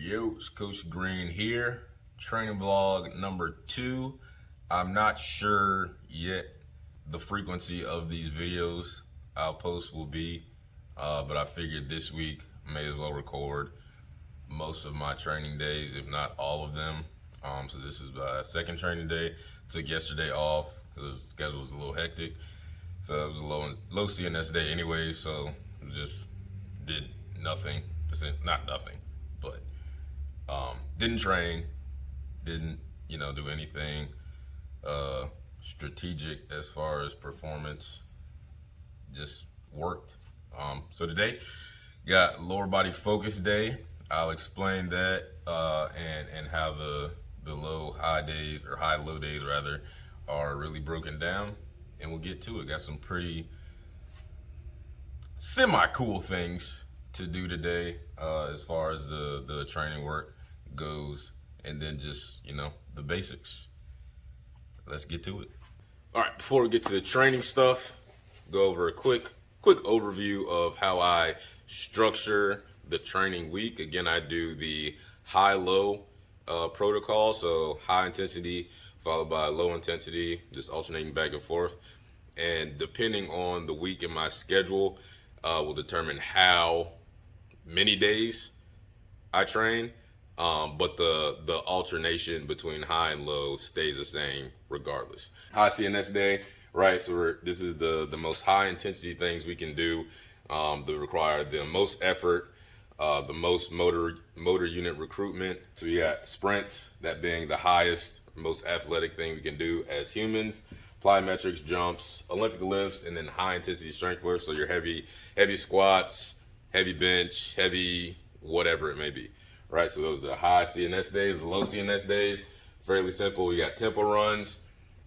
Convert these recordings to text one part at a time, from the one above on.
Yo, it's Coach Green here. Training vlog number 2. I'm not sure yet the frequency of these videos I'll post will be, but I figured this week I may as well record most of my training days, if not all of them. So this is my second training day. Took yesterday off because the schedule was a little hectic. So it was a low CNS day anyway, so just did nothing. Not nothing, but didn't train, didn't do anything strategic as far as performance. Just worked. So today got lower body focus day. I'll explain that and how the low high days, or high low days rather, are really broken down, and we'll get to it. Got some pretty semi cool things to do today as far as the training work goes, and then just the basics. Let's get to it. All right, before we get to the training stuff, go over a quick overview of how I structure the training week. Again, I do the high-low protocol, so high intensity followed by low intensity, just alternating back and forth. And depending on the week in my schedule, will determine how many days I train, but the alternation between high and low stays the same regardless. High CNS day, right? So this is the most high intensity things we can do that require the most effort, the most motor unit recruitment. So we got sprints, that being the highest, most athletic thing we can do as humans. Plyometrics, jumps, Olympic lifts, and then high intensity strength lifts. So your heavy squats, heavy bench, heavy whatever it may be, right? So those are the high CNS days. The low CNS days, fairly simple. We got tempo runs,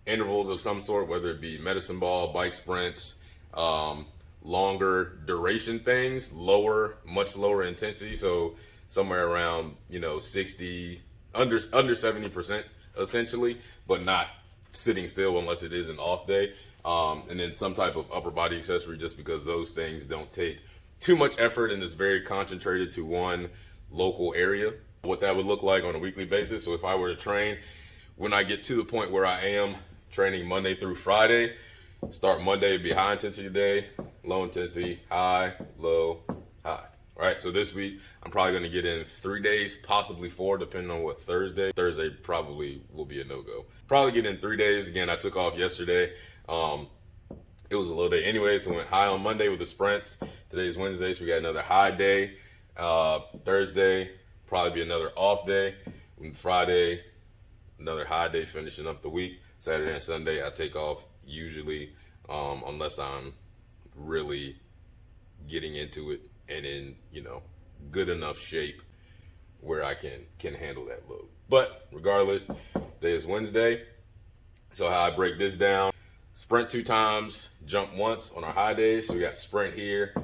intervals of some sort, whether it be medicine ball, bike sprints, longer duration things, much lower intensity. So somewhere around 60, under 70% essentially, but not sitting still unless it is an off day. And then some type of upper body accessory, just because those things don't take too much effort and is very concentrated to one local area. What that would look like on a weekly basis. So if I were to train, when I get to the point where I am training Monday through Friday, start Monday would be high intensity day, low intensity, high, low, high. All right, so this week I'm probably going to get in 3 days, possibly 4, depending on what Thursday probably will be a no-go. Probably get in 3 days. Again, I took off yesterday. It was a low day anyway, so went high on Monday with the sprints. Today's Wednesday, so we got another high day. Thursday, probably be another off day. And Friday, another high day, finishing up the week. Saturday and Sunday, I take off usually, unless I'm really getting into it and in, good enough shape where I can handle that load. But regardless, today is Wednesday. So how I break this down: sprint 2 times, jump once on our high days. So we got sprint here,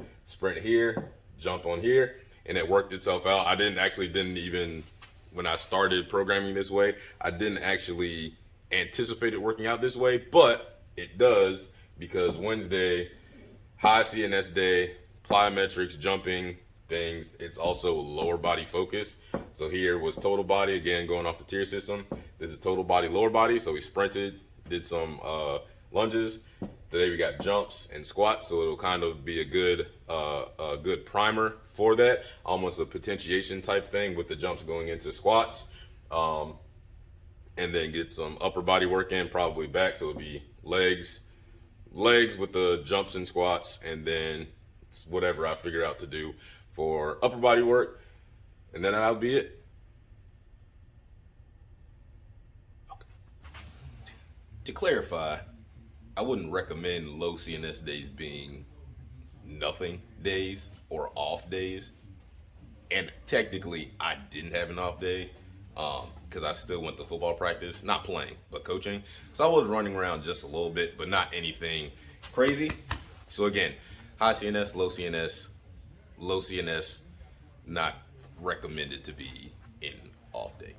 jump on here, and it worked itself out. I didn't even, when I started programming this way, I didn't actually anticipate it working out this way, but it does, because Wednesday, high CNS day, plyometrics, jumping things. It's also lower body focus. So here was total body, again, going off the tier system. This is total body, lower body. So we sprinted, did some lunges. Today we got jumps and squats, so it'll kind of be a good primer for that, almost a potentiation type thing with the jumps going into squats, and then get some upper body work in, probably back. So it'll be legs with the jumps and squats, and then whatever I figure out to do for upper body work, and then that'll be it. Okay. To clarify, I wouldn't recommend low CNS days being nothing days or off days. And technically, I didn't have an off day because I still went to football practice, not playing, but coaching. So I was running around just a little bit, but not anything crazy. So again, high CNS, low CNS, not recommended to be in off day.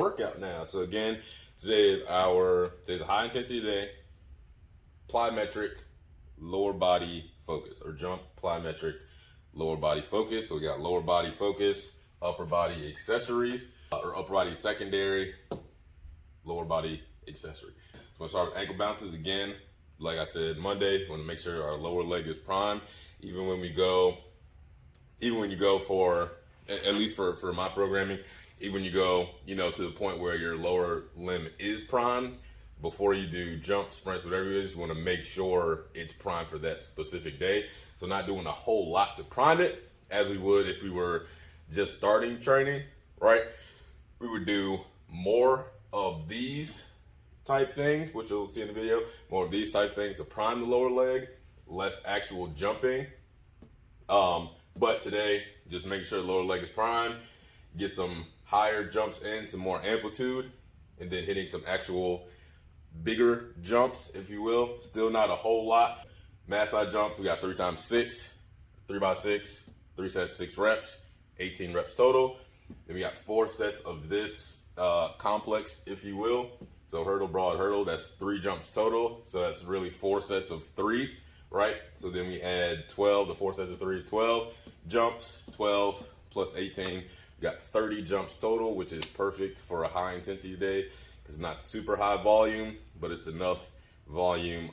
workout now. So again, today's a high intensity day, plyometric, lower body focus, or jump plyometric, lower body focus. So we got lower body focus, upper body accessories, or upper body secondary, lower body accessory. So I'm gonna start with ankle bounces again. Like I said, Monday, want to make sure our lower leg is prime. Even when you go for, at least for my programming, even when you go, to the point where your lower limb is prime, before you do jumps, sprints, whatever it is, you want to make sure it's prime for that specific day. So not doing a whole lot to prime it, as we would if we were just starting training, right? We would do more of these type things, which you'll see in the video, more of these type things to prime the lower leg, less actual jumping. But today, just make sure the lower leg is prime, get some higher jumps in, some more amplitude, and then hitting some actual bigger jumps, if you will. Still not a whole lot. Massai jumps, we got 3x6, 3x6, 3 sets, 6 reps, 18 reps total. Then we got 4 sets of this complex, if you will. So hurdle, broad hurdle, that's 3 jumps total. So that's really 4 sets of 3, right? So then we add 12, the 4 sets of 3 is 12 jumps, 12 plus 18. We got 30 jumps total, which is perfect for a high intensity day. It's not super high volume, but it's enough volume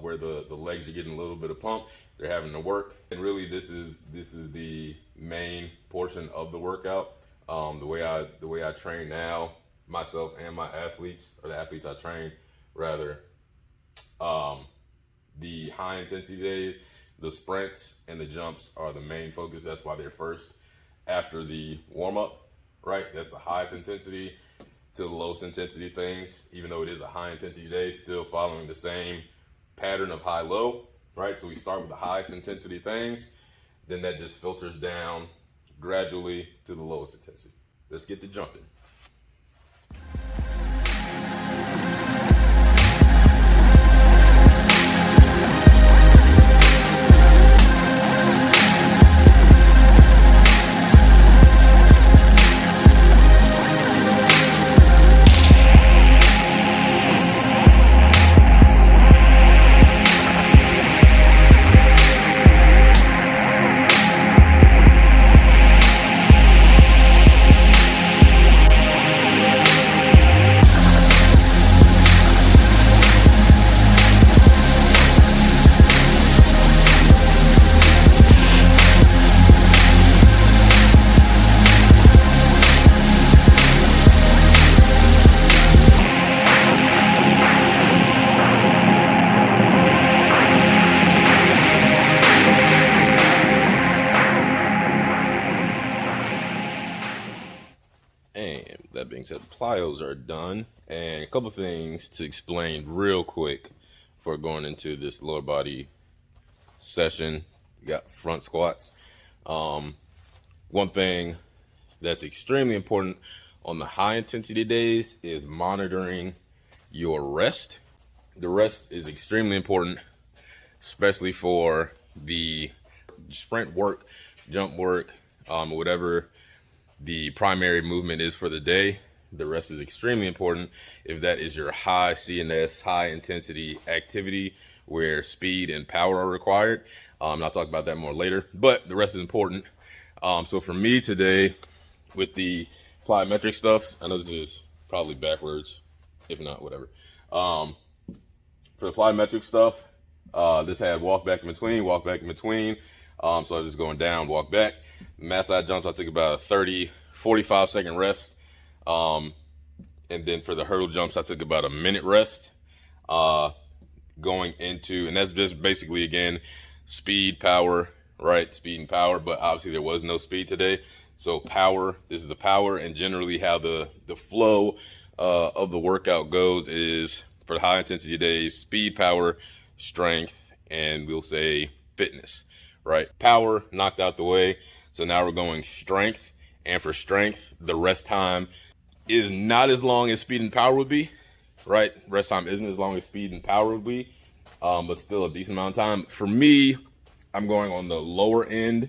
where the legs are getting a little bit of pump. They're having to work. And really this is the main portion of the workout. The way I train now, myself and my athletes, or the athletes I train rather, the high intensity days, the sprints and the jumps are the main focus. That's why they're first after the warm up, right? That's the highest intensity to the lowest intensity things. Even though it is a high intensity day, still following the same pattern of high low, right? So we start with the highest intensity things, then that just filters down gradually to the lowest intensity. Let's get to jumping. That being said, the plyos are done, and a couple things to explain real quick before going into this lower body session. You got front squats. One thing that's extremely important on the high intensity days is monitoring your rest. The rest is extremely important, especially for the sprint work, jump work, whatever the primary movement is for the day. The rest is extremely important if that is your high CNS, high intensity activity where speed and power are required. And I'll talk about that more later, but the rest is important. So for me today with the plyometric stuff, I know this is probably backwards, if not, whatever. For the plyometric stuff, this had walk back in between. So I was just going down, walk back. Massai jumps, I took about a 45 second rest. And then for the hurdle jumps, I took about a minute rest. Going into, and that's just basically, again, speed, power, right? Speed and power, but obviously there was no speed today. So power, this is the power, and generally how the flow of the workout goes is for the high intensity days, speed, power, strength, and we'll say fitness, right? Power knocked out the way. So now we're going strength, and for strength, the rest time is not as long as speed and power would be, right? Rest time isn't as long as speed and power would be, but still a decent amount of time. For me, I'm going on the lower end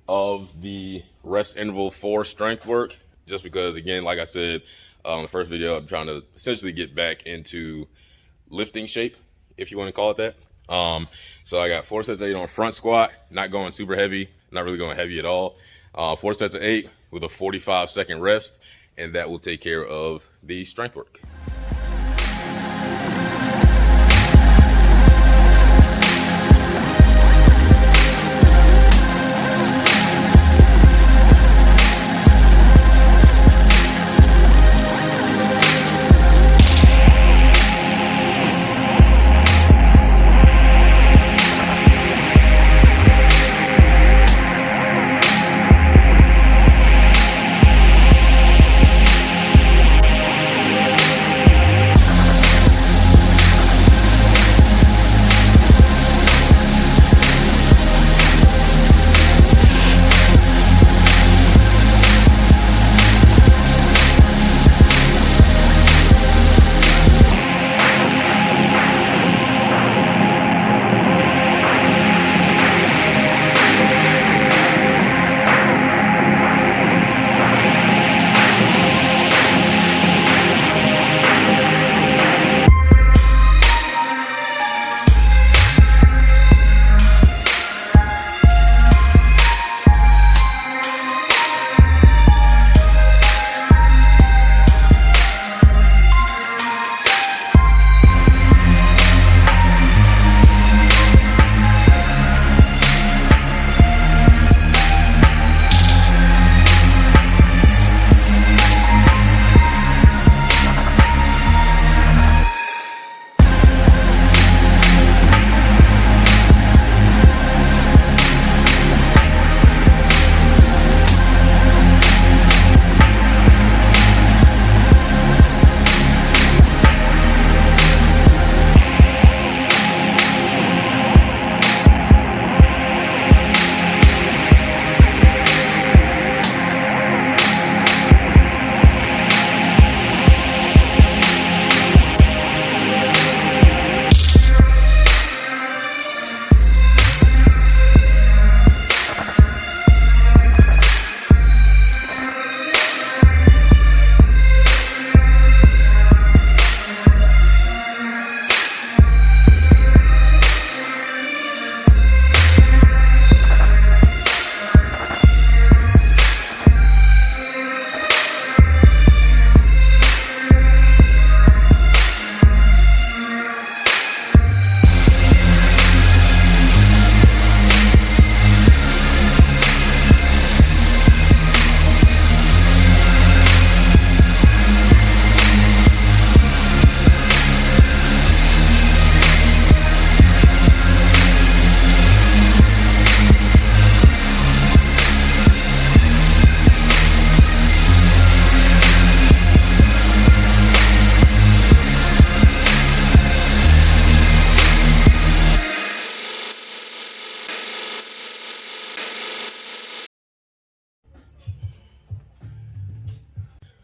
of the rest interval for strength work, just because, again, like I said, The first video, I'm trying to essentially get back into lifting shape, if you want to call it that. So I got 4 sets of 8 on front squat, not going super heavy, not really going heavy at all. 4 sets of 8 with a 45-second rest, and that will take care of the strength work.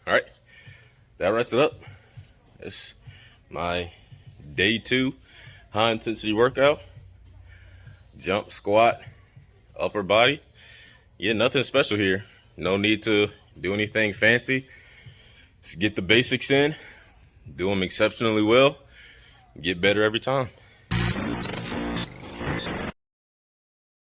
All right, that wraps it up. It's my day 2 high intensity workout. Jump, squat, upper body. Yeah, nothing special here. No need to do anything fancy. Just get the basics in, do them exceptionally well, get better every time.